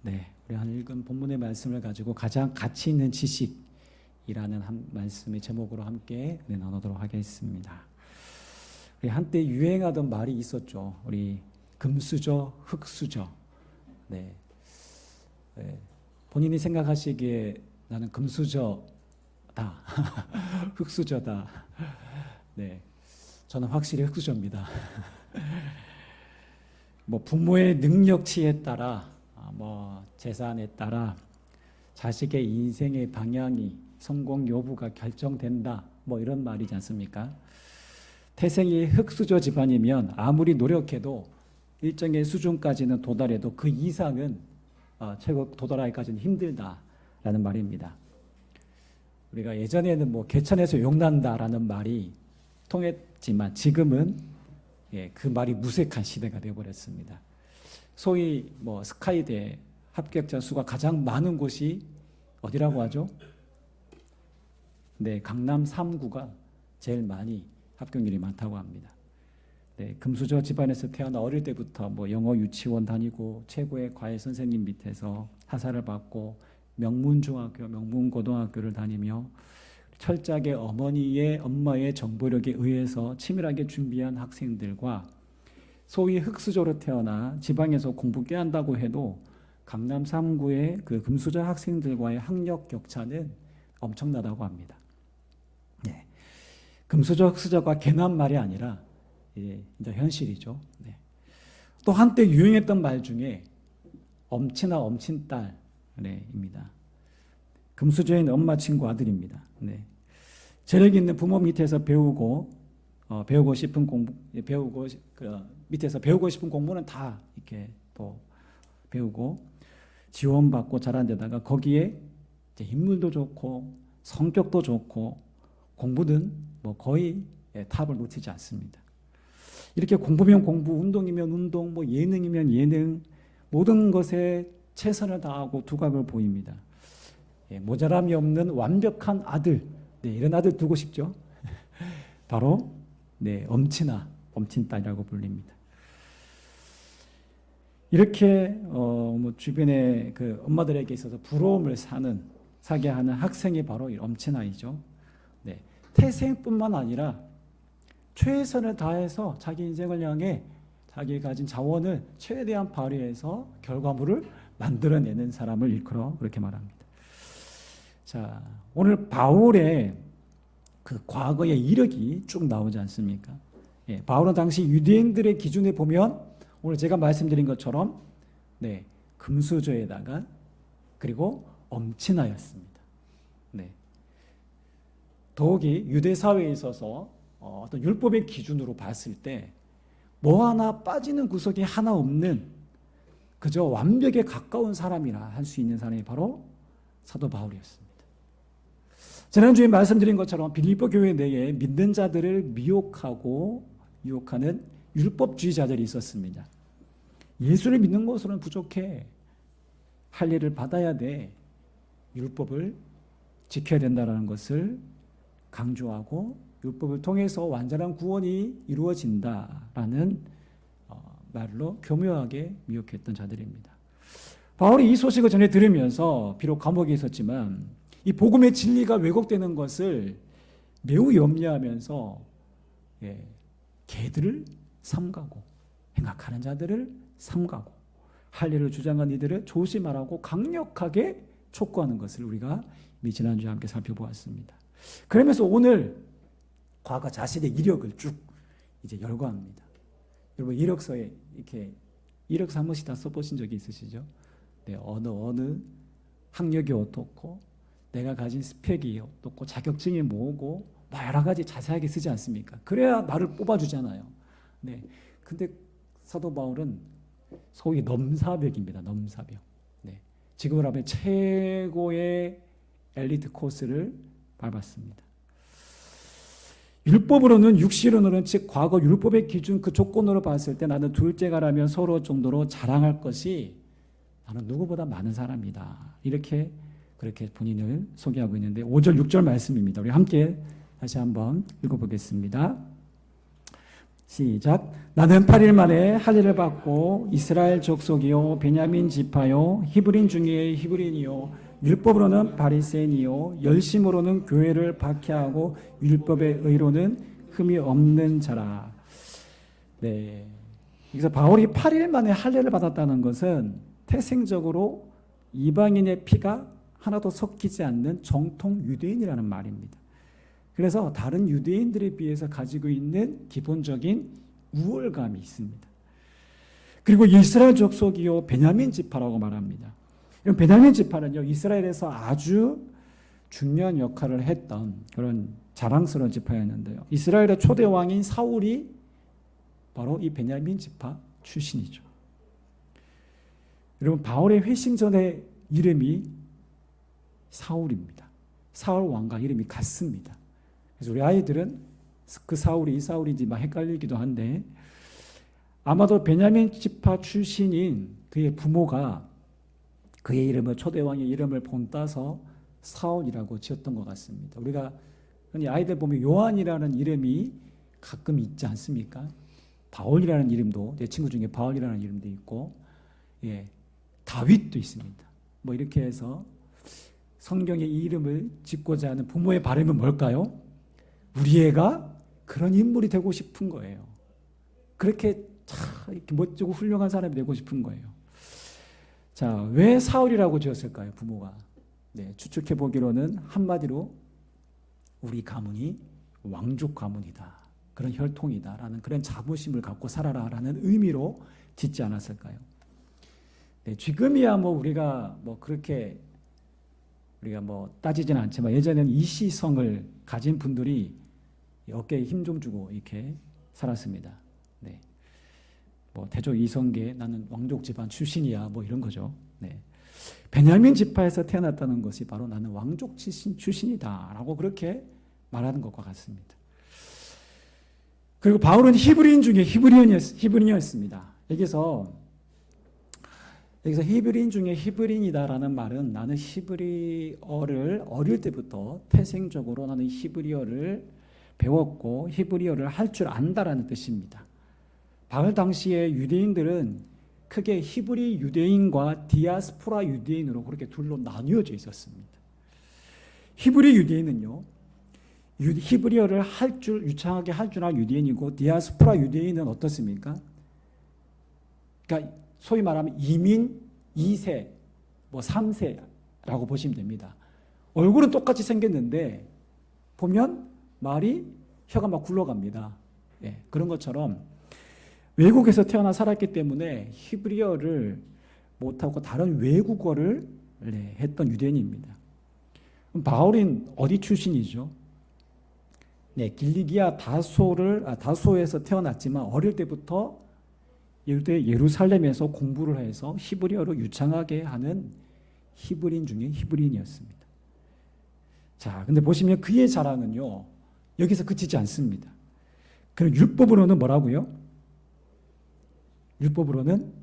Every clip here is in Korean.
네, 우리 한 읽은 본문의 말씀을 가지고 가장 가치 있는 지식이라는 한 말씀의 제목으로 함께 나누도록 하겠습니다. 우리 한때 유행하던 말이 있었죠. 우리 금수저, 흙수저. 네, 네. 본인이 생각하시기에 나는 금수저다, 흙수저다. 네, 저는 확실히 흙수저입니다. 뭐 부모의 능력치에 따라 뭐 재산에 따라 자식의 인생의 방향이 성공 여부가 결정된다 뭐 이런 말이지 않습니까? 태생이 흙수저 집안이면 아무리 노력해도 일정의 수준까지는 도달해도 그 이상은 최고 도달하기까지는 힘들다라는 말입니다. 우리가 예전에는 뭐 개천에서 용난다라는 말이 통했지만 지금은 그 말이 무색한 시대가 되어버렸습니다. 소위 뭐 스카이대 합격자 수가 가장 많은 곳이 어디라고 하죠? 네, 강남 3구가 제일 많이 합격률이 많다고 합니다. 네, 금수저 집안에서 태어나 어릴 때부터 뭐 영어 유치원 다니고 최고의 과외 선생님 밑에서 하사를 받고 명문중학교, 명문고등학교를 다니며 철저하게 엄마의 정보력에 의해서 치밀하게 준비한 학생들과 소위 흙수저로 태어나 지방에서 공부 꽤 한다고 해도 강남 3구의 그 금수저 학생들과의 학력 격차는 엄청나다고 합니다. 네. 금수저, 흙수저가 괜한 말이 아니라 이제 현실이죠. 네. 또 한때 유행했던 말 중에 엄친아, 엄친딸입니다. 금수저인 엄마 친구 아들입니다. 네. 재력 있는 부모 밑에서 배우고 싶은 공부, 밑에서 배우고 싶은 공부는 다 이렇게 또 배우고 지원받고 자란 데다가 거기에 이제 인물도 좋고 성격도 좋고 공부는 뭐 거의 탑을 놓치지 않습니다. 이렇게 공부면 공부, 운동이면 운동, 뭐 예능이면 예능, 모든 것에 최선을 다하고 두각을 보입니다. 모자람이 없는 완벽한 아들, 네, 이런 아들 두고 싶죠. 바로 엄친아, 엄친딸이라고 불립니다. 이렇게 뭐 주변의 그 엄마들에게 있어서 부러움을 사게 하는 학생이 바로 이 엄친아이죠. 네, 태생뿐만 아니라 최선을 다해서 자기 인생을 향해 자기 가진 자원을 최대한 발휘해서 결과물을 만들어내는 사람을 일컬어 그렇게 말합니다. 자, 오늘 바울의 그 과거의 이력이 쭉 나오지 않습니까? 바울은 당시 유대인들의 기준에 보면 오늘 제가 말씀드린 것처럼 금수저에다가 그리고 엄친아였습니다. 네. 더욱이 유대 사회에 있어서 어떤 율법의 기준으로 봤을 때 뭐 하나 빠지는 구석이 하나 없는 그저 완벽에 가까운 사람이라 할 수 있는 사람이 바로 사도 바울이었습니다. 지난주에 말씀드린 것처럼 빌립보 교회 내에 믿는 자들을 유혹하는 율법주의자들이 있었습니다. 예수를 믿는 것으로는 부족해. 할 일을 받아야 돼. 율법을 지켜야 된다는 것을 강조하고 율법을 통해서 완전한 구원이 이루어진다라는 말로 교묘하게 미혹했던 자들입니다. 바울이 이 소식을 전해 들으면서 비록 감옥에 있었지만 이 복음의 진리가 왜곡되는 것을 매우 염려하면서 개들을 삼가고 행악하는 자들을 삼가고 할 일을 주장한 이들을 조심하라고 강력하게 촉구하는 것을 우리가 지난주에 함께 살펴보았습니다. 그러면서 오늘 과거 자신의 이력을 쭉 이제 열거합니다. 여러분 이력서에 이렇게 이력서 한 번씩 다 써보신 적이 있으시죠? 네, 어느 학력이 어떻고 내가 가진 스펙이 어떻고 자격증이 뭐고 여러 가지 자세하게 쓰지 않습니까? 그래야 나를 뽑아주잖아요. 네, 근데 사도 바울은 소위 넘사벽입니다. 넘사벽. 네, 지금으로 하면 최고의 엘리트 코스를 밟았습니다. 율법으로는 육신으로는 즉 과거 율법의 기준 그 조건으로 봤을 때 나는 둘째가라면 서로 정도로 자랑할 것이 나는 누구보다 많은 사람이다. 그렇게 본인을 소개하고 있는데 5절 6절 말씀입니다. 우리 함께 다시 한번 읽어보겠습니다. 시작. 나는 8일 만에 할례를 받고 이스라엘 족속이요 베냐민 지파요 히브린 중에 히브린이요 율법으로는 바리새인이요 열심으로는 교회를 박해하고 율법의 의로는 흠이 없는 자라. 네. 그래서 바울이 8일 만에 할례를 받았다는 것은 태생적으로 이방인의 피가 하나도 섞이지 않는 정통 유대인이라는 말입니다. 그래서 다른 유대인들에 비해서 가지고 있는 기본적인 우월감이 있습니다. 그리고 이스라엘 족속이요 베냐민 지파라고 말합니다. 베냐민 지파는요 이스라엘에서 아주 중요한 역할을 했던 그런 자랑스러운 지파였는데요. 이스라엘의 초대 왕인 사울이 바로 이 베냐민 지파 출신이죠. 여러분 바울의 회심전의 이름이 사울입니다. 사울 왕과 이름이 같습니다. 그래서 우리 아이들은 그 사울이 이 사울인지 막 헷갈리기도 한데 아마도 베냐민 지파 출신인 그의 부모가 그의 이름을 초대왕의 이름을 본따서 사울이라고 지었던 것 같습니다. 우리가 흔히 아이들 보면 요한이라는 이름이 가끔 있지 않습니까? 바울이라는 이름도 내 친구 중에 바울이라는 이름도 있고 다윗도 있습니다. 뭐 이렇게 해서 성경에 이 이름을 짓고자 하는 부모의 바람은 뭘까요? 우리 애가 그런 인물이 되고 싶은 거예요. 그렇게 이렇게 멋지고 훌륭한 사람이 되고 싶은 거예요. 자, 왜 사울이라고 지었을까요? 부모가. 네, 추측해 보기로는 한마디로 우리 가문이 왕족 가문이다. 그런 혈통이다라는 그런 자부심을 갖고 살아라라는 의미로 짓지 않았을까요? 네, 지금이야 뭐 우리가 뭐 그렇게 우리가 뭐 따지지는 않지만 예전에는 이시성을 가진 분들이 어깨에 힘 좀 주고 이렇게 살았습니다. 네. 뭐 대조 이성계 나는 왕족 집안 출신이야 뭐 이런 거죠. 네. 베냐민 지파에서 태어났다는 것이 바로 나는 왕족 출신이다라고 그렇게 말하는 것과 같습니다. 그리고 바울은 히브리인 중에 히브리인이었습니다. 여기서 히브리인 중에 히브리인이다라는 말은 나는 히브리어를 어릴 때부터 태생적으로 나는 히브리어를 배웠고 히브리어를 할 줄 안다라는 뜻입니다. 바울 당시의 유대인들은 크게 히브리 유대인과 디아스포라 유대인으로 그렇게 둘로 나뉘어져 있었습니다. 히브리 유대인은요, 히브리어를 유창하게 할 줄 아는 유대인이고 디아스포라 유대인은 어떻습니까? 그러니까 소위 말하면 이민 2세, 뭐 3세라고 보시면 됩니다. 얼굴은 똑같이 생겼는데 보면 말이 혀가 막 굴러갑니다. 그런 것처럼 외국에서 태어나 살았기 때문에 히브리어를 못하고 다른 외국어를 했던 유대인입니다. 바울은 어디 출신이죠? 길리기아 다소에서 태어났지만 어릴 때부터 예루살렘에서 공부를 해서 히브리어로 유창하게 하는 히브리인 중에 히브리인이었습니다. 자, 근데 보시면 그의 자랑은요, 여기서 그치지 않습니다. 그럼 율법으로는 뭐라고요? 율법으로는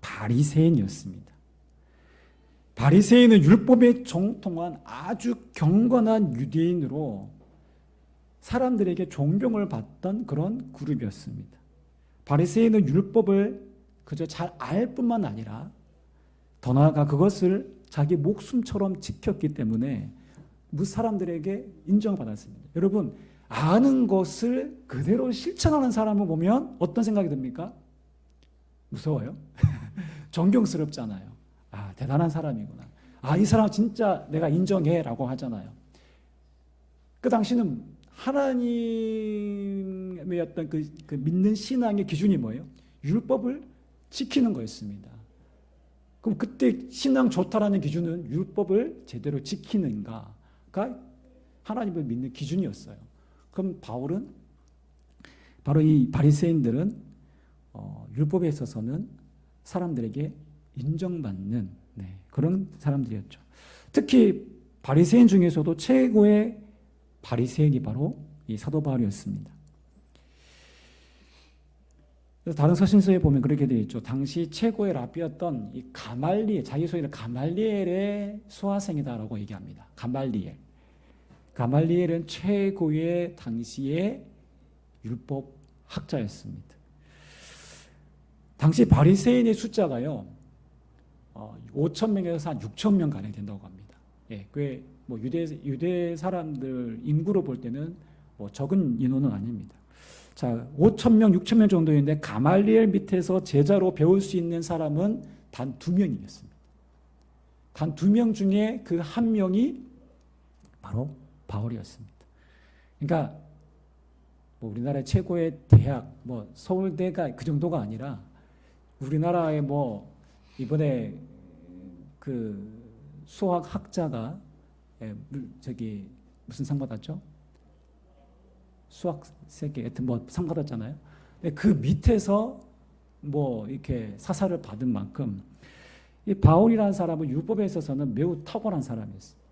바리새인이었습니다. 바리새인은 율법에 정통한 아주 경건한 유대인으로 사람들에게 존경을 받던 그런 그룹이었습니다. 바리새인은 율법을 그저 잘 알 뿐만 아니라 더 나아가 그것을 자기 목숨처럼 지켰기 때문에 사람들에게 인정받았습니다. 여러분, 아는 것을 그대로 실천하는 사람을 보면 어떤 생각이 듭니까? 무서워요? 존경스럽잖아요. 대단한 사람이구나. 이 사람 진짜 내가 인정해 라고 하잖아요. 그 당시는 하나님의 어떤 그 믿는 신앙의 기준이 뭐예요? 율법을 지키는 거였습니다. 그럼 그때 신앙 좋다라는 기준은 율법을 제대로 지키는가가 하나님을 믿는 기준이었어요. 그럼 바울은 바로 이 바리새인들은 율법에 있어서는 사람들에게 인정받는 그런 사람들이었죠. 특히 바리새인 중에서도 최고의 바리새인이 바로 이 사도 바울이었습니다. 그래서 다른 서신서에 보면 그렇게 되어 있죠. 당시 최고의 랍비였던 이 자기 소개를 가말리엘의 수하생이다라고 얘기합니다. 가말리엘은 최고의 당시의 율법 학자였습니다. 당시 바리새인의 숫자가요 5천 명에서 한 6천 명 가량 된다고 합니다. 예, 꽤 뭐 유대 사람들 인구로 볼 때는 뭐 적은 인원은 아닙니다. 자, 5천 명, 6천 명 정도인데 가말리엘 밑에서 제자로 배울 수 있는 사람은 단 2명이었습니다. 단 2명 중에 그 한 명이 바로 바울이었습니다. 그러니까 뭐 우리나라의 최고의 대학, 뭐 서울대가 그 정도가 아니라 우리나라의 뭐 이번에 그 수학 학자가 저기 무슨 상 받았죠? 수학 세계 하여튼 뭐 상 받았잖아요. 근데 그 밑에서 뭐 이렇게 사사를 받은 만큼 이 바울이라는 사람은 율법에 있어서는 매우 탁월한 사람이었어요.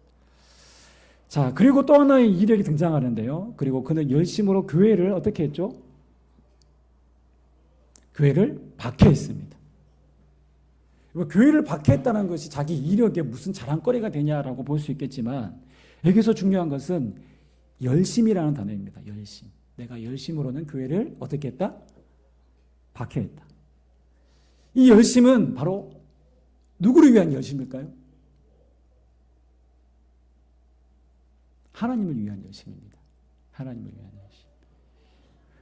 자, 그리고 또 하나의 이력이 등장하는데요. 그리고 그는 열심으로 교회를 어떻게 했죠? 교회를 박해했습니다. 교회를 박해했다는 것이 자기 이력에 무슨 자랑거리가 되냐라고 볼 수 있겠지만 여기서 중요한 것은 열심이라는 단어입니다. 열심. 내가 열심으로는 교회를 어떻게 했다? 박해했다. 이 열심은 바로 누구를 위한 열심일까요? 하나님을 위한 열심입니다. 하나님을 위한 열심.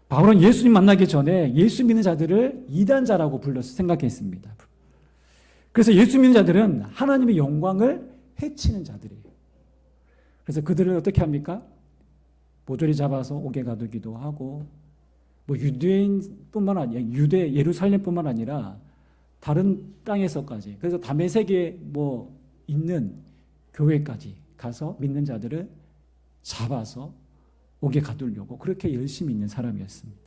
바울은 예수님 만나기 전에 예수 믿는 자들을 이단자라고 불러서 생각했습니다. 그래서 예수 믿는 자들은 하나님의 영광을 해치는 자들이에요. 그래서 그들을 어떻게 합니까? 모조리 잡아서 옥에 가두기도 하고, 뭐 유대인뿐만 아니라 유대 예루살렘뿐만 아니라 다른 땅에서까지, 그래서 다메섹에 뭐 있는 교회까지 가서 믿는 자들을 잡아서 옥에 가두려고 그렇게 열심히 있는 사람이었습니다.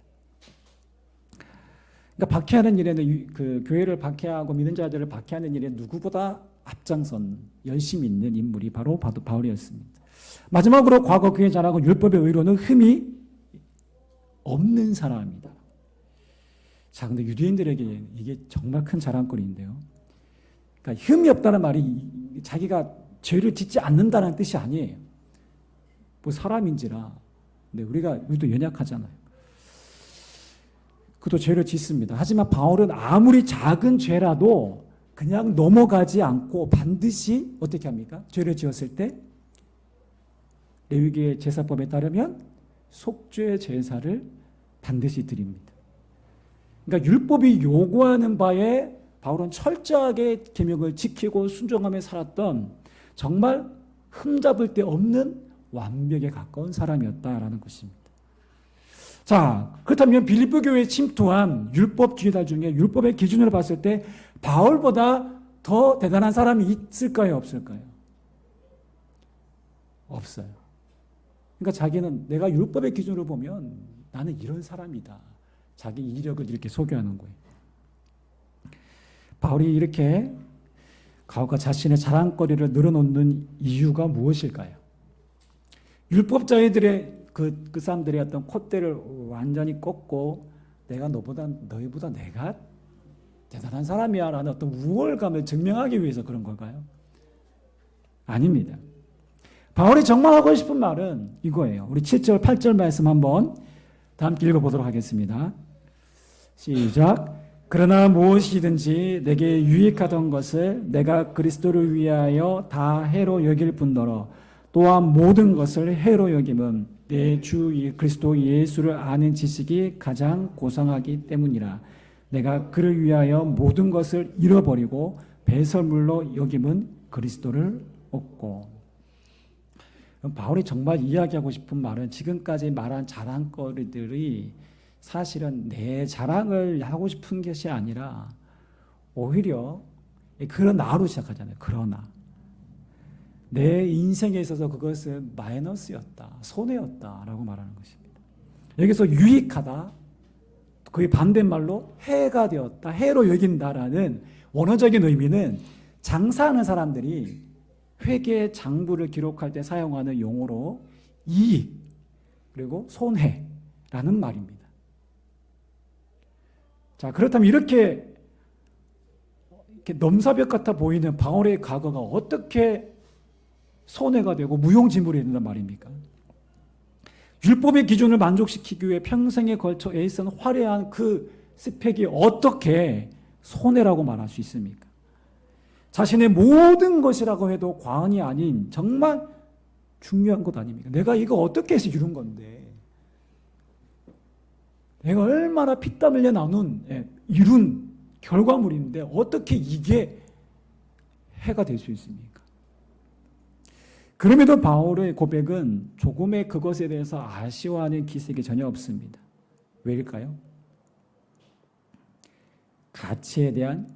그러니까 박해하는 일에는 그 교회를 박해하고 믿는 자들을 박해하는 일에 누구보다 앞장선 열심히 있는 인물이 바로 바울이었습니다. 마지막으로 과거 그의 자랑은 율법의 의로는 흠이 없는 사람입니다. 자, 근데 유대인들에게 이게 정말 큰 자랑거리인데요. 그러니까 흠이 없다는 말이 자기가 죄를 짓지 않는다는 뜻이 아니에요. 뭐 사람인지라. 근데 우리도 연약하잖아요. 그도 죄를 짓습니다. 하지만 바울은 아무리 작은 죄라도 그냥 넘어가지 않고 반드시 어떻게 합니까? 죄를 지었을 때 레위기의 제사법에 따르면 속죄 제사를 반드시 드립니다. 그러니까 율법이 요구하는 바에 바울은 철저하게 계명을 지키고 순종하며 살았던 정말 흠잡을 데 없는 완벽에 가까운 사람이었다라는 것입니다. 자, 그렇다면 빌립보 교회에 침투한 율법 주의자 중에 율법의 기준으로 봤을 때 바울보다 더 대단한 사람이 있을까요? 없을까요? 없어요. 그러니까 자기는 내가 율법의 기준으로 보면 나는 이런 사람이다. 자기 이력을 이렇게 소개하는 거예요. 바울이 이렇게 가오가 자신의 자랑거리를 늘어놓는 이유가 무엇일까요? 율법자들의 그 사람들의 어떤 콧대를 완전히 꺾고 너희보다 내가 대단한 사람이야 라는 어떤 우월감을 증명하기 위해서 그런 걸까요? 아닙니다. 바울이 정말 하고 싶은 말은 이거예요. 우리 7절, 8절 말씀 한번 다 함께 읽어보도록 하겠습니다. 시작. 그러나 무엇이든지 내게 유익하던 것을 내가 그리스도를 위하여 다 해로 여길 뿐더러 또한 모든 것을 해로 여김은 내 주 그리스도 예수를 아는 지식이 가장 고상하기 때문이라. 내가 그를 위하여 모든 것을 잃어버리고 배설물로 여김은 그리스도를 얻고. 바울이 정말 이야기하고 싶은 말은 지금까지 말한 자랑거리들이 사실은 내 자랑을 하고 싶은 것이 아니라 오히려 그러나로 시작하잖아요. 그러나 내 인생에 있어서 그것은 마이너스였다, 손해였다라고 말하는 것입니다. 여기서 유익하다, 그의 반대말로 해가 되었다, 해로 여긴다라는 원어적인 의미는 장사하는 사람들이 회계 장부를 기록할 때 사용하는 용어로 이익 그리고 손해라는 말입니다. 자, 그렇다면 이렇게 넘사벽 같아 보이는 바울의 과거가 어떻게 손해가 되고 무용지물이 된단 말입니까? 율법의 기준을 만족시키기 위해 평생에 걸쳐 애쓴 화려한 그 스펙이 어떻게 손해라고 말할 수 있습니까? 자신의 모든 것이라고 해도 과언이 아닌 정말 중요한 것 아닙니까? 내가 이거 어떻게 해서 이룬 건데, 내가 얼마나 피땀 흘려 나눈 이룬 결과물인데 어떻게 이게 해가 될 수 있습니까? 그럼에도 바울의 고백은 조금의 그것에 대해서 아쉬워하는 기색이 전혀 없습니다. 왜일까요? 가치에 대한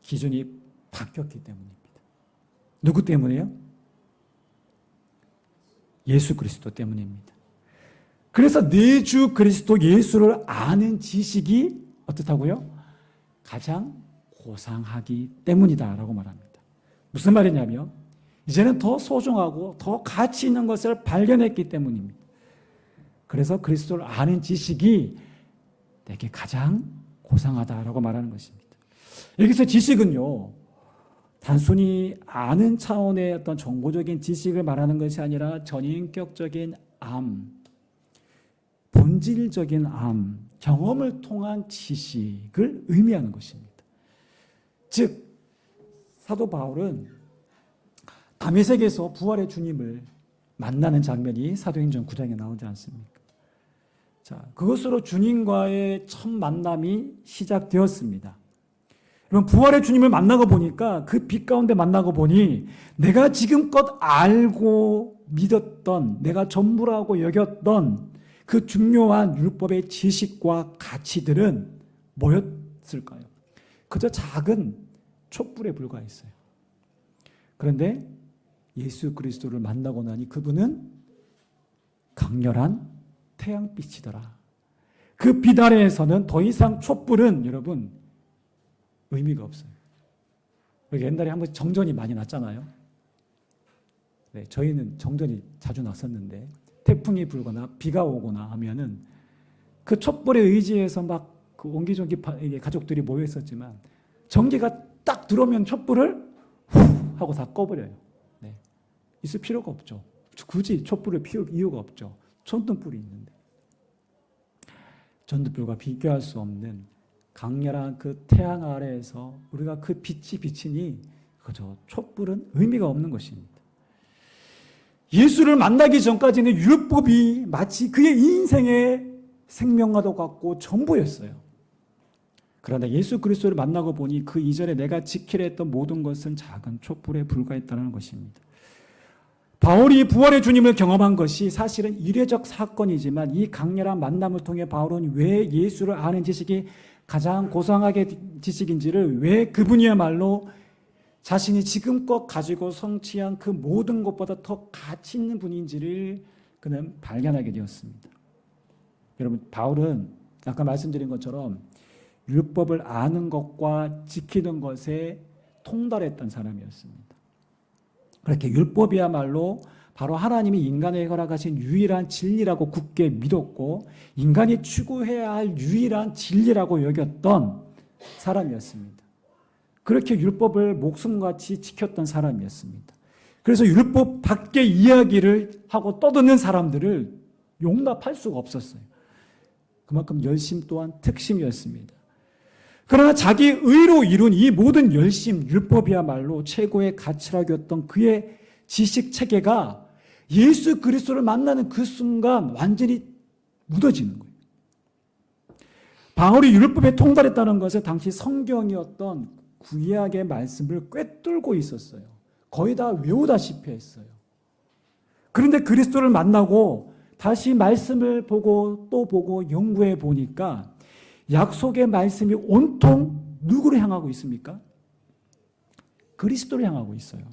기준이 바뀌었기 때문입니다. 누구 때문에요? 예수 그리스도 때문입니다. 그래서 내 주 그리스도 예수를 아는 지식이 어떻다고요? 가장 고상하기 때문이다라고 말합니다. 무슨 말이냐면 이제는 더 소중하고 더 가치 있는 것을 발견했기 때문입니다. 그래서 그리스도를 아는 지식이 내게 가장 고상하다라고 말하는 것입니다. 여기서 지식은요, 단순히 아는 차원의 어떤 정보적인 지식을 말하는 것이 아니라 전인격적인 본질적인 경험을 통한 지식을 의미하는 것입니다. 즉, 사도 바울은 다메섹에서 부활의 주님을 만나는 장면이 사도행전 9장에 나오지 않습니까? 자, 그것으로 주님과의 첫 만남이 시작되었습니다. 그럼 부활의 주님을 만나고 보니까 그 빛 가운데 만나고 보니 내가 지금껏 알고 믿었던, 내가 전부라고 여겼던 그 중요한 율법의 지식과 가치들은 뭐였을까요? 그저 작은 촛불에 불과했어요. 그런데 예수 그리스도를 만나고 나니 그분은 강렬한 태양빛이더라. 그 빛 아래에서는 더 이상 촛불은 여러분 의미가 없어요. 옛날에 한번 정전이 많이 났잖아요. 네, 저희는 정전이 자주 났었는데 태풍이 불거나 비가 오거나 하면은 그 촛불에 의지해서 막 그 옹기종기 가족들이 모여 있었지만 전기가 딱 들어오면 촛불을 후 하고 다 꺼버려요. 네. 있을 필요가 없죠. 굳이 촛불을 피울 이유가 없죠. 전등불이 있는데. 전등불과 비교할 수 없는 강렬한 그 태양 아래에서 우리가 그 빛이 비치니 그저 촛불은 의미가 없는 것입니다. 예수를 만나기 전까지는 율법이 마치 그의 인생의 생명과도 같고 전부였어요. 그러나 예수 그리스도를 만나고 보니 그 이전에 내가 지키려 했던 모든 것은 작은 촛불에 불과했다는 것입니다. 바울이 부활의 주님을 경험한 것이 사실은 이례적 사건이지만 이 강렬한 만남을 통해 바울은 왜 예수를 아는 지식이 가장 고상하게 지식인지를, 왜 그분이야말로 자신이 지금껏 가지고 성취한 그 모든 것보다 더 가치 있는 분인지를 그는 발견하게 되었습니다. 여러분, 바울은 아까 말씀드린 것처럼 율법을 아는 것과 지키는 것에 통달했던 사람이었습니다. 그렇게 율법이야말로 바로 하나님이 인간에게 허락하신 유일한 진리라고 굳게 믿었고 인간이 추구해야 할 유일한 진리라고 여겼던 사람이었습니다. 그렇게 율법을 목숨같이 지켰던 사람이었습니다. 그래서 율법 밖의 이야기를 하고 떠드는 사람들을 용납할 수가 없었어요. 그만큼 열심 또한 특심이었습니다. 그러나 자기 의로 이룬 이 모든 열심, 율법이야말로 최고의 가치라고 여겼던 그의 지식 체계가 예수 그리스도를 만나는 그 순간 완전히 묻어지는 거예요. 바울이 율법에 통달했다는 것은 당시 성경이었던 구약의 말씀을 꿰뚫고 있었어요. 거의 다 외우다시피 했어요. 그런데 그리스도를 만나고 다시 말씀을 보고 또 보고 연구해 보니까 약속의 말씀이 온통 누구를 향하고 있습니까? 그리스도를 향하고 있어요.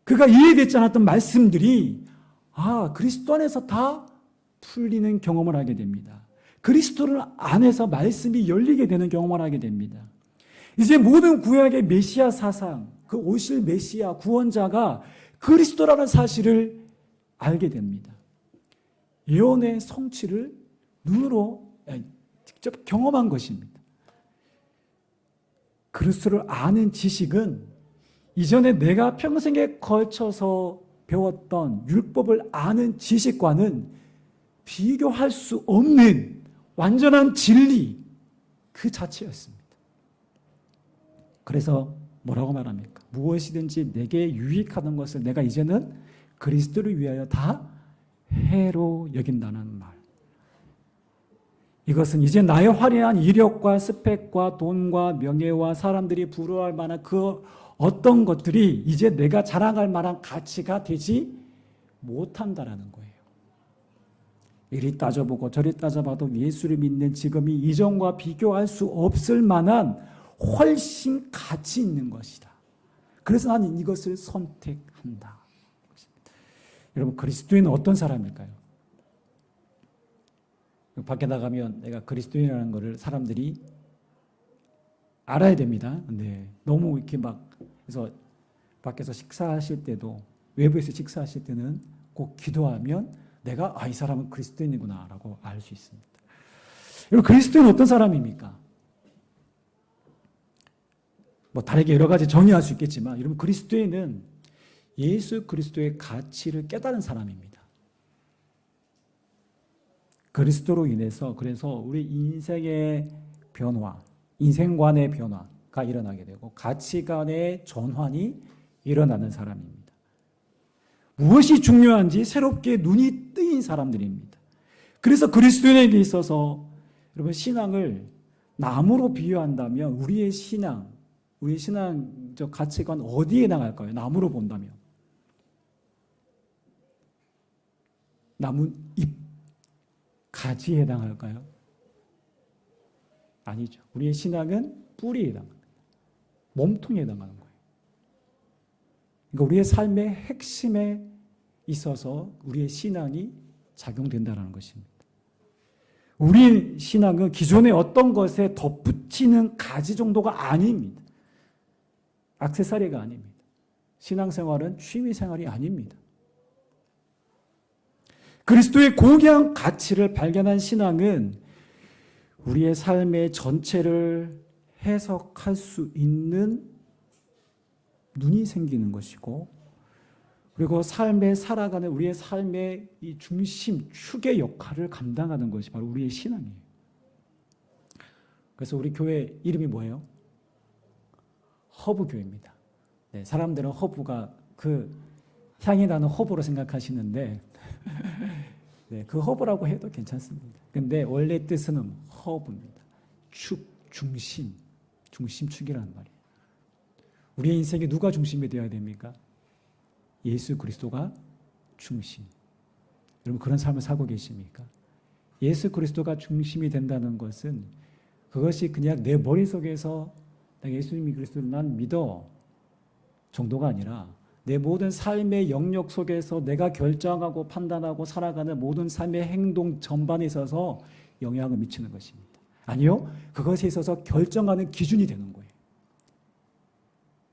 그가 이해되지 않았던 말씀들이 그리스도 안에서 다 풀리는 경험을 하게 됩니다. 그리스도를 안에서 말씀이 열리게 되는 경험을 하게 됩니다. 이제 모든 구약의 메시아 사상, 그 오실 메시아 구원자가 그리스도라는 사실을 알게 됩니다. 예언의 성취를 눈으로 직접 경험한 것입니다. 그리스도를 아는 지식은 이전에 내가 평생에 걸쳐서 배웠던 율법을 아는 지식과는 비교할 수 없는 완전한 진리 그 자체였습니다. 그래서 뭐라고 말합니까? 무엇이든지 내게 유익하는 것을 내가 이제는 그리스도를 위하여 다 해로 여긴다는 말. 이것은 이제 나의 화려한 이력과 스펙과 돈과 명예와 사람들이 부러워할 만한 그 어떤 것들이 이제 내가 자랑할 만한 가치가 되지 못한다라는 거예요. 이리 따져보고 저리 따져봐도 예수를 믿는 지금이 이전과 비교할 수 없을 만한 훨씬 가치 있는 것이다. 그래서 나는 이것을 선택한다. 여러분, 그리스도인은 어떤 사람일까요? 밖에 나가면 내가 그리스도인이라는 것을 사람들이 알아야 됩니다. 네. 너무 이렇게 그래서 밖에서 식사하실 때도, 외부에서 식사하실 때는 꼭 기도하면 내가 이 사람은 그리스도인이구나 라고 알 수 있습니다. 여러분, 그리스도인은 어떤 사람입니까? 다르게 여러 가지 정의할 수 있겠지만, 여러분, 그리스도인은 예수 그리스도의 가치를 깨달은 사람입니다. 그리스도로 인해서 그래서 우리 인생의 변화, 인생관의 변화가 일어나게 되고 가치관의 전환이 일어나는 사람입니다. 무엇이 중요한지 새롭게 눈이 뜨인 사람들입니다. 그래서 그리스도인에게 있어서 여러분, 신앙을 나무로 비유한다면 우리의 신앙적 가치관 어디에 해당할까요? 나무로 본다면 나무 잎, 가지에 해당할까요? 아니죠. 우리의 신앙은 뿌리에 해당합니다. 몸통에 해당하는 거예요. 그러니까 우리의 삶의 핵심에 있어서 우리의 신앙이 작용된다는 것입니다. 우리의 신앙은 기존의 어떤 것에 덧붙이는 가지 정도가 아닙니다. 액세서리가 아닙니다. 신앙생활은 취미생활이 아닙니다. 그리스도의 고귀한 가치를 발견한 신앙은 우리의 삶의 전체를 해석할 수 있는 눈이 생기는 것이고, 그리고 삶에 살아가는 우리의 삶의 이 중심, 축의 역할을 감당하는 것이 바로 우리의 신앙이에요. 그래서 우리 교회 이름이 뭐예요? 허브교회입니다. 네, 사람들은 허브가 그 향이 나는 허브로 생각하시는데 네, 그 허브라고 해도 괜찮습니다. 근데 원래 뜻은 허브입니다. 축, 중심축이라는 말이에요. 우리의 인생에 누가 중심이 되어야 됩니까? 예수 그리스도가 중심. 여러분, 그런 삶을 살고 계십니까? 예수 그리스도가 중심이 된다는 것은 그것이 그냥 내 머릿속에서 예수님이 그리스도를 난 믿어 정도가 아니라 내 모든 삶의 영역 속에서 내가 결정하고 판단하고 살아가는 모든 삶의 행동 전반에 있어서 영향을 미치는 것입니다. 아니요, 그것에 있어서 결정하는 기준이 되는 거예요.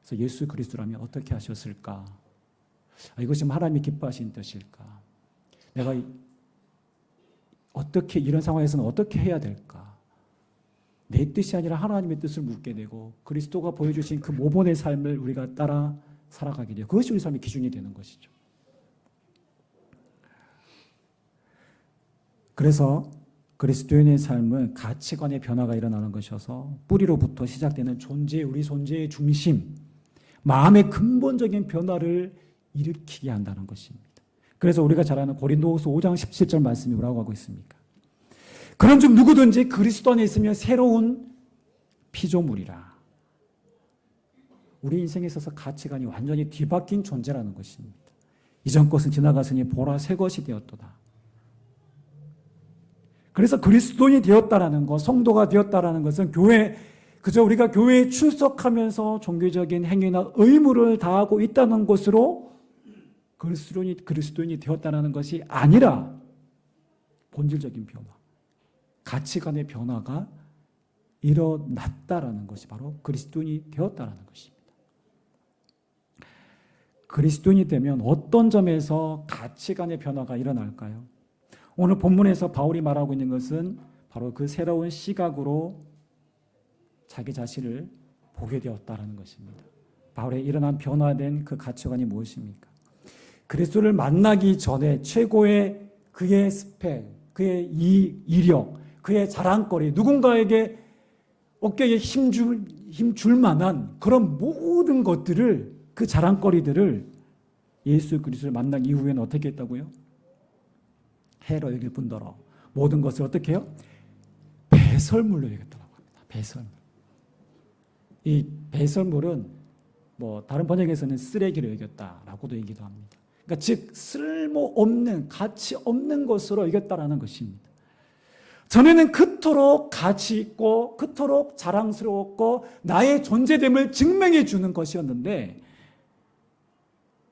그래서 예수 그리스도라면 어떻게 하셨을까? 이것이 하나님이 기뻐하신 뜻일까? 내가 어떻게 이런 상황에서는 어떻게 해야 될까? 내 뜻이 아니라 하나님의 뜻을 묻게 되고 그리스도가 보여주신 그 모범의 삶을 우리가 따라 살아가게 돼요. 그것이 우리 삶의 기준이 되는 것이죠. 그래서 그리스도인의 삶은 가치관의 변화가 일어나는 것이어서 뿌리로부터 시작되는 우리 존재의 중심, 마음의 근본적인 변화를 일으키게 한다는 것입니다. 그래서 우리가 잘 아는 고린도후서 5장 17절 말씀이 뭐라고 하고 있습니까? 그런즉 누구든지 그리스도 안에 있으면 새로운 피조물이라. 우리 인생에 있어서 가치관이 완전히 뒤바뀐 존재라는 것입니다. 이전 것은 지나갔으니 보라 새 것이 되었도다. 그래서 그리스도인이 되었다라는 것, 성도가 되었다라는 것은 그저 우리가 교회에 출석하면서 종교적인 행위나 의무를 다하고 있다는 것으로 그리스도인이 되었다는 것이 아니라 본질적인 변화, 가치관의 변화가 일어났다라는 것이 바로 그리스도인이 되었다라는 것입니다. 그리스도인이 되면 어떤 점에서 가치관의 변화가 일어날까요? 오늘 본문에서 바울이 말하고 있는 것은 바로 그 새로운 시각으로 자기 자신을 보게 되었다는 것입니다. 바울의 일어난 변화된 그 가치관이 무엇입니까? 그리스도를 만나기 전에 최고의 그의 스펙, 그의 이력, 그의 자랑거리, 누군가에게 어깨에 힘줄 만한 그런 모든 것들을, 그 자랑거리들을 예수 그리스도를 만난 이후에는 어떻게 했다고요? 해로 여길 뿐더러 모든 것을 어떻게 해요? 배설물로 여겼다고 합니다. 배설물. 이 배설물은 뭐 다른 번역에서는 쓰레기로 여겼다라고도 얘기도 합니다. 그러니까 즉 쓸모없는, 가치 없는 것으로 여겼다라는 것입니다. 전에는 그토록 가치 있고 그토록 자랑스러웠고 나의 존재됨을 증명해 주는 것이었는데,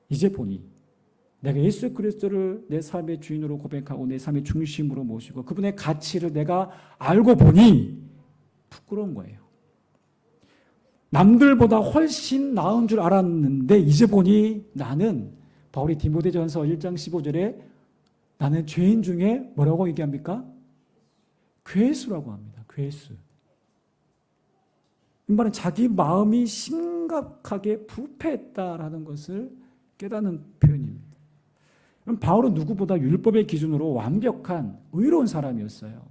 이제 보니 내가 예수 그리스도를 내 삶의 주인으로 고백하고 내 삶의 중심으로 모시고 그분의 가치를 내가 알고 보니 부끄러운 거예요. 남들보다 훨씬 나은 줄 알았는데 이제 보니 나는, 바울이 디모데전서 1장 15절에 나는 죄인 중에 뭐라고 얘기합니까? 괴수라고 합니다. 괴수. 이 말은 자기 마음이 심각하게 부패했다라는 것을 깨닫는 표현입니다. 바울은 누구보다 율법의 기준으로 완벽한 의로운 사람이었어요.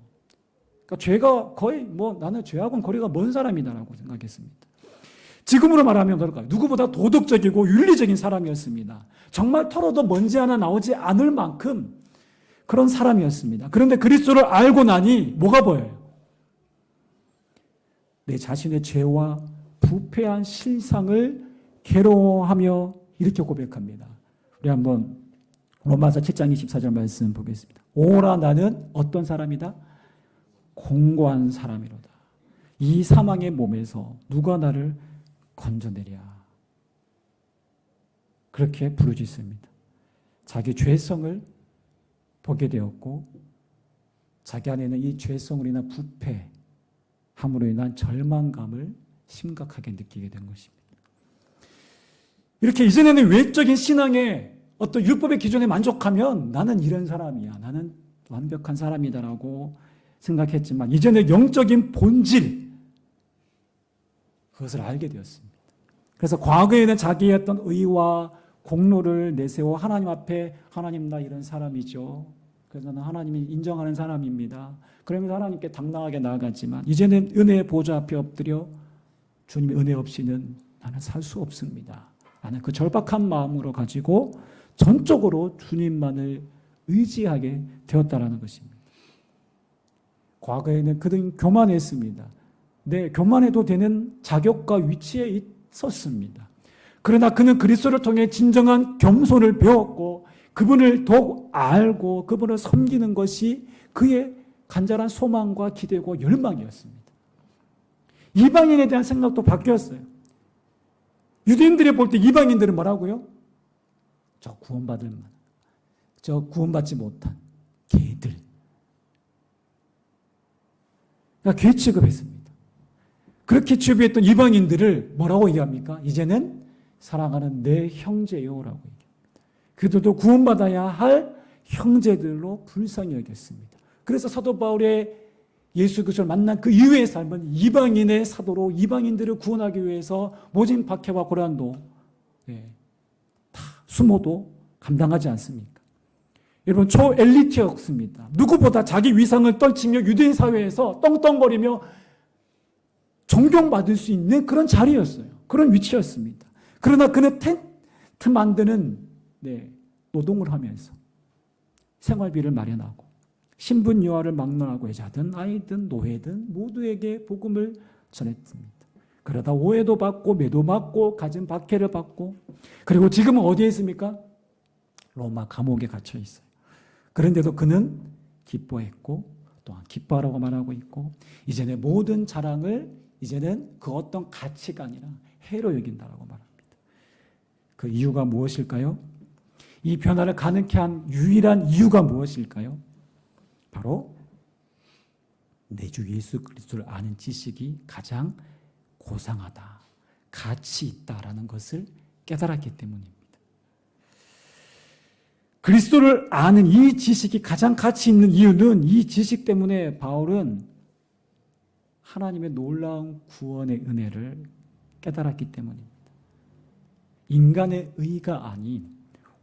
그러니까 죄가 거의 나는 죄하고는 거리가 먼 사람이다라고 생각했습니다. 지금으로 말하면 그럴까요? 누구보다 도덕적이고 윤리적인 사람이었습니다. 정말 털어도 먼지 하나 나오지 않을 만큼 그런 사람이었습니다. 그런데 그리스도를 알고 나니 뭐가 보여요? 내 자신의 죄와 부패한 실상을 괴로워하며 이렇게 고백합니다. 우리 한번 로마서 7장 24절 말씀 보겠습니다. 오라 나는 어떤 사람이다? 공고한 사람이로다. 이 사망의 몸에서 누가 나를 건져내랴. 그렇게 부르짖습니다. 자기 죄성을 보게 되었고 자기 안에는 이 죄성으로 인한 부패함으로 인한 절망감을 심각하게 느끼게 된 것입니다. 이렇게 이전에는 외적인 신앙의 어떤 율법의 기준에 만족하면 나는 이런 사람이야, 나는 완벽한 사람이다라고 생각했지만 이제는 영적인 본질, 그것을 알게 되었습니다. 그래서 과거에는 자기의 어떤 의와 공로를 내세워 하나님 앞에 하나님 나 이런 사람이죠. 그래서 나는 하나님이 인정하는 사람입니다. 그러면서 하나님께 당당하게 나아갔지만 이제는 은혜의 보좌 앞에 엎드려 주님의 은혜 없이는 나는 살 수 없습니다. 나는 그 절박한 마음으로 가지고 전적으로 주님만을 의지하게 되었다라는 것입니다. 과거에는 그는 교만했습니다. 네, 교만해도 되는 자격과 위치에 있었습니다. 그러나 그는 그리스도를 통해 진정한 겸손을 배웠고 그분을 더욱 알고 그분을 섬기는 것이 그의 간절한 소망과 기대고 열망이었습니다. 이방인에 대한 생각도 바뀌었어요. 유대인들이 볼 때 이방인들은 뭐라고요? 저 구원받을 만, 저 구원받지 못한 개들. 그러니까 개 취급했습니다. 그렇게 취급했던 이방인들을 뭐라고 얘기합니까? 이제는 사랑하는 내 형제요라고 얘기합니다. 그들도 구원받아야 할 형제들로 불쌍히 여겼습니다. 그래서 사도 바울의 예수 그리스도를 만난 그 이후의 삶은 이방인의 사도로 이방인들을 구원하기 위해서 모진 박해와 고난도 다 수모도 감당하지 않습니까? 여러분 초엘리트였습니다. 누구보다 자기 위상을 떨치며 유대인 사회에서 떵떵거리며 존경받을 수 있는 그런 자리였어요. 그런 위치였습니다. 그러나 그는 텐트 만드는 노동을 하면서 생활비를 마련하고 신분 여하를 막론하고 여자든 아이든 노예든 모두에게 복음을 전했습니다. 그러다 오해도 받고 매도 받고 갖은 박해를 받고 그리고 지금은 어디에 있습니까? 로마 감옥에 갇혀 있어요. 그런데도 그는 기뻐했고 또한 기뻐하라고 말하고 있고 이제는 모든 자랑을 이제는 그 어떤 가치가 아니라 해로 여긴다라고 말합니다. 그 이유가 무엇일까요? 이 변화를 가능케 한 유일한 이유가 무엇일까요? 바로 내 주 예수 그리스도를 아는 지식이 가장 고상하다, 가치 있다라는 것을 깨달았기 때문입니다. 그리스도를 아는 이 지식이 가장 가치 있는 이유는 이 지식 때문에 바울은 하나님의 놀라운 구원의 은혜를 깨달았기 때문입니다. 인간의 의가 아닌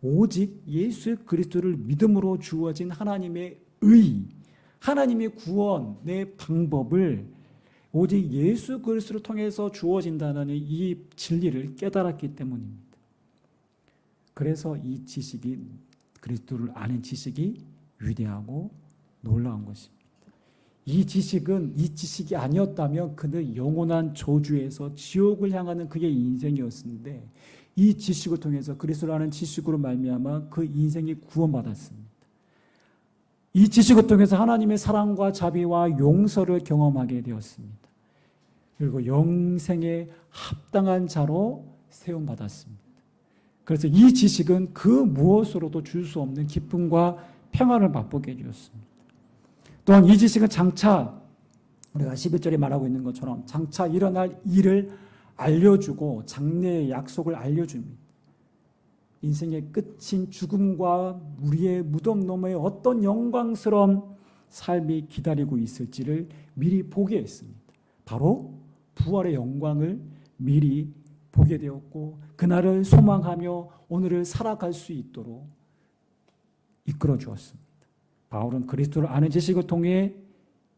오직 예수 그리스도를 믿음으로 주어진 하나님의 의, 하나님의 구원의 방법을 오직 예수 그리스도를 통해서 주어진다는 이 진리를 깨달았기 때문입니다. 그래서 이 지식이, 그리스도를 아는 지식이 위대하고 놀라운 것입니다. 이 지식이 아니었다면 그는 영원한 저주에서 지옥을 향하는 그의 인생이었는데, 이 지식을 통해서, 그리스도를 아는 지식으로 말미암아 그 인생이 구원받았습니다. 이 지식을 통해서 하나님의 사랑과 자비와 용서를 경험하게 되었습니다. 그리고 영생에 합당한 자로 세움받았습니다. 그래서 이 지식은 그 무엇으로도 줄 수 없는 기쁨과 평안을 맛보게 해주었습니다. 또한 이 지식은 장차 우리가 11절에 말하고 있는 것처럼 장차 일어날 일을 알려주고 장래의 약속을 알려줍니다. 인생의 끝인 죽음과 우리의 무덤 너머에 어떤 영광스러운 삶이 기다리고 있을지를 미리 보게 했습니다. 바로 부활의 영광을 미리 보게 되었고, 그날을 소망하며 오늘을 살아갈 수 있도록 이끌어 주었습니다. 바울은 그리스도를 아는 지식을 통해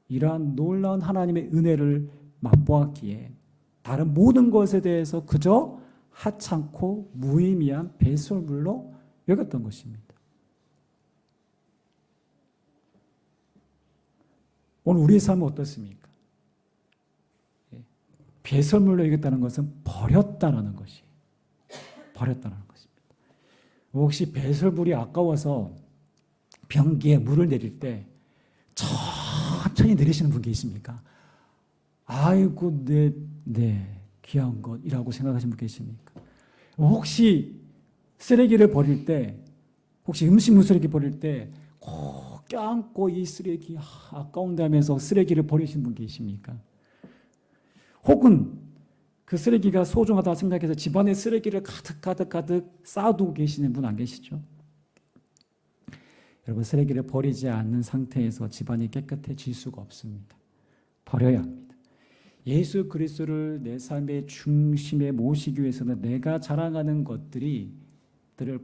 이러한 놀라운 하나님의 은혜를 맛보았기에 다른 모든 것에 대해서 그저 하찮고 무의미한 배설물로 여겼던 것입니다. 오늘 우리의 삶은 어떻습니까? 배설물로 여겼다는 것은 버렸다는 것이에요. 버렸다는 것입니다. 혹시 배설물이 아까워서 변기에 물을 내릴 때 천천히 내리시는 분 계십니까? 아이고, 네, 귀한 것이라고 생각하시는 분 계십니까? 혹시 쓰레기를 버릴 때, 혹시 음식물 쓰레기 버릴 때 꼭 껴안고 이 쓰레기 아까운데 하면서 쓰레기를 버리시는 분 계십니까? 혹은 그 쓰레기가 소중하다 생각해서 집안에 쓰레기를 가득 쌓아두고 계시는 분 안 계시죠? 여러분, 쓰레기를 버리지 않는 상태에서 집안이 깨끗해질 수가 없습니다. 버려야 합니다. 예수 그리스도를 내 삶의 중심에 모시기 위해서는 내가 자랑하는 것들을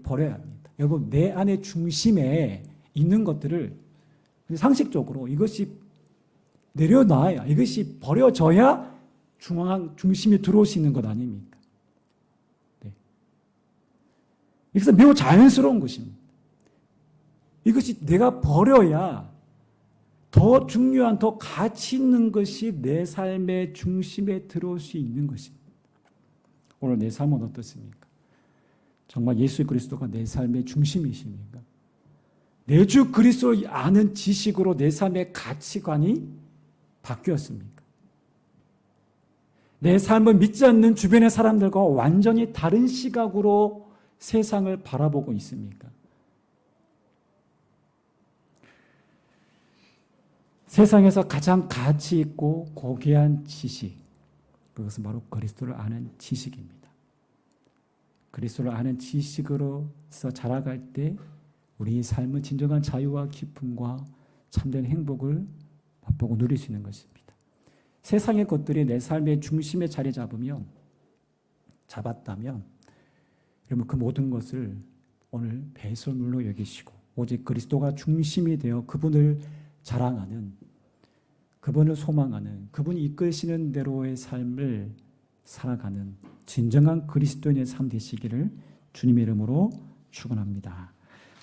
버려야 합니다. 여러분, 내 안의 중심에 있는 것들을 상식적으로 이것이 내려놔야, 이것이 버려져야 중심에 들어올 수 있는 것 아닙니까? 네. 이것은 매우 자연스러운 것입니다. 이것이 내가 버려야 더 중요한, 더 가치 있는 것이 내 삶의 중심에 들어올 수 있는 것입니다. 오늘 내 삶은 어떻습니까? 정말 예수 그리스도가 내 삶의 중심이십니까? 내 주 그리스도를 아는 지식으로 내 삶의 가치관이 바뀌었습니까? 내 삶을 믿지 않는 주변의 사람들과 완전히 다른 시각으로 세상을 바라보고 있습니까? 세상에서 가장 가치 있고 고귀한 지식, 그것은 바로 그리스도를 아는 지식입니다. 그리스도를 아는 지식으로서 자라갈 때 우리의 삶은 진정한 자유와 기쁨과 참된 행복을 맛보고 누릴 수 있는 것입니다. 세상의 것들이 내 삶의 중심에 자리 잡았다면 여러분, 그 모든 것을 오늘 배설물로 여기시고 오직 그리스도가 중심이 되어 그분을 자랑하는, 그분을 소망하는, 그분이 이끌시는 대로의 삶을 살아가는 진정한 그리스도인의 삶 되시기를 주님의 이름으로 축원합니다.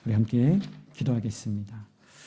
우리 함께 기도하겠습니다.